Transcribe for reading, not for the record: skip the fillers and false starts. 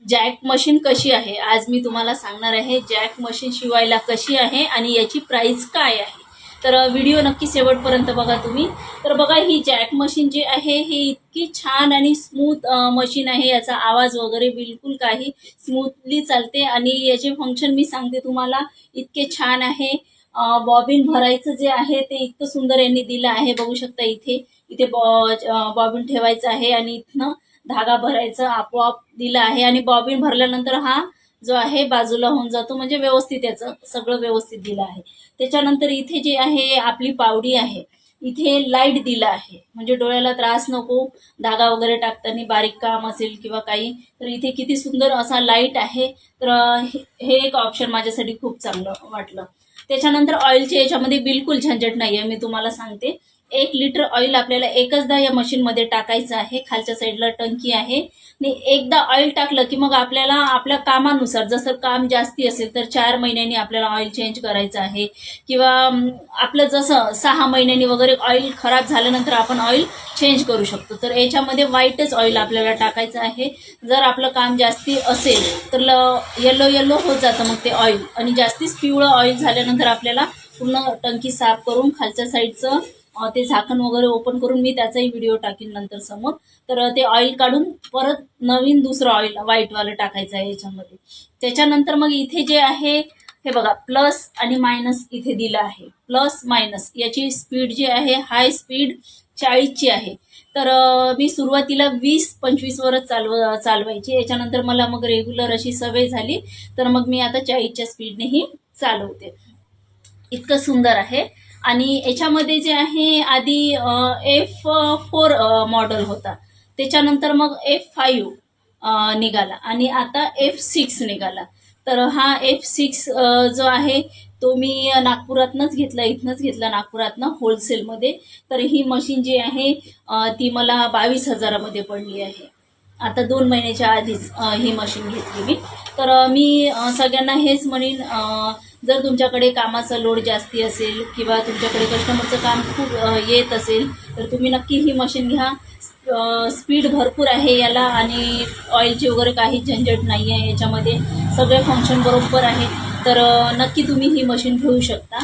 Jack machine कशी आहे आज मी तुम्हाला सांगणार आहे। जॅक मशीन शिवायला कशी आहे आणि याची प्राइस काय आहे, तर व्हिडिओ नक्की शेवटपर्यंत बघा तुम्ही। तर बघा ही जॅक मशीन जे आहे हे इतकी छान आणि स्मूथ मशीन आहे। याचा आवाज वगैरे बिलकुल काही स्मूथली चालते आणि याचे फंक्शन मी सांगते तुम्हाला, इतके छान आहे। बॉबिन भरायचं जे आहे ते इतकं सुंदर यांनी दिलं आहे, बघू शकता इथे इथे बॉबिन ठेवायचं आहे आणि इथनं धागा भरायचा आपोआप दिला आहे आणि बॉबिन भरल्यानंतर हा जो आहे बाजूला होऊन जातो, म्हणजे व्यवस्थित याचं सगळं व्यवस्थित दिलं आहे। त्याच्यानंतर इथे जे आहे आपली पावडी आहे, इथे लाईट दिला आहे म्हणजे डोळ्याला त्रास नको, धागा वगैरे टाकताना बारीक काम असेल किंवा काही, तर इथे किती सुंदर असा लाईट आहे। तर हे एक ऑप्शन माझ्यासाठी खूप चांगलं वाटलं। त्याच्यानंतर ऑइलचे याच्यामध्ये बिलकुल झंझट नाही आहे, मी तुम्हाला सांगते। 1 लिटर ऑइल आपल्याला एकचदा या मशीनमध्ये टाकायचं आहे। खालच्या साईडला टंकी आहे आणि एकदा ऑइल टाकलं की मग आपल्याला आपल्या कामानुसार, जसं काम जास्ती असेल तर 4 महिन्यांनी आपल्याला ऑइल चेंज करायचं आहे किंवा आपलं जसं 6 महिन्यांनी वगैरे ऑइल खराब झाल्यानंतर आपण ऑइल चेंज करू शकतो। तर याच्यामध्ये व्हाईटच ऑइल आपल्याला टाकायचं आहे। जर आपलं काम जास्ती असेल तर येलो होत जातं मग ते ऑइल, आणि जास्तीच पिवळं ऑइल झाल्यानंतर आपल्याला पूर्ण टंकी साफ करून खालच्या साईडचं ते झाकण वगैरे ओपन करून मी त्याचाही व्हिडिओ टाकीन नंतर समोर। तर ते ऑइल काढून परत नवीन दुसरं ऑइल व्हाईटवालं टाकायचं आहे याच्यामध्ये। त्याच्यानंतर मग इथे जे आहे हे बघा प्लस आणि मायनस इथे दिलं आहे। प्लस मायनस याची स्पीड जी आहे हाय स्पीड 40 ची आहे। तर मी सुरुवातीला 20-25 वरच चालवायची, याच्यानंतर मला मग रेग्युलर अशी सवय झाली, तर मग मी आता 40च्या स्पीडनेही चालवते। इतकं सुंदर आहे। आणि याच्यामध्ये जे आहे आधी F4 मॉडेल होता, त्याच्यानंतर मग F5 निघाला आणि आता F6 निघाला। तर हा F6 जो आहे तो मी नागपुरातनंच घेतला, इथनंच घेतला नागपुरातनं होलसेलमध्ये। तर ही मशीन जी आहे ती मला 22,000मध्ये पडली आहे। आता 2 महिन्याच्या आधीच ही मशीन घेतली मी। तर मी सगळ्यांना हेच म्हणेन, जर तुमच्याकडे कामाचा लोड जास्ती असेल किंवा तुमच्याकडे कस्टमरचं काम खूप येत असेल तर तुम्ही नक्की ही मशीन घ्या। स्पीड भरपूर आहे याला आणि ऑइलची वगैरे काही झंझट नाही आहे याच्यामध्ये, सगळे फंक्शन बरोबर आहे। तर नक्की तुम्ही ही मशीन घेऊ शकता।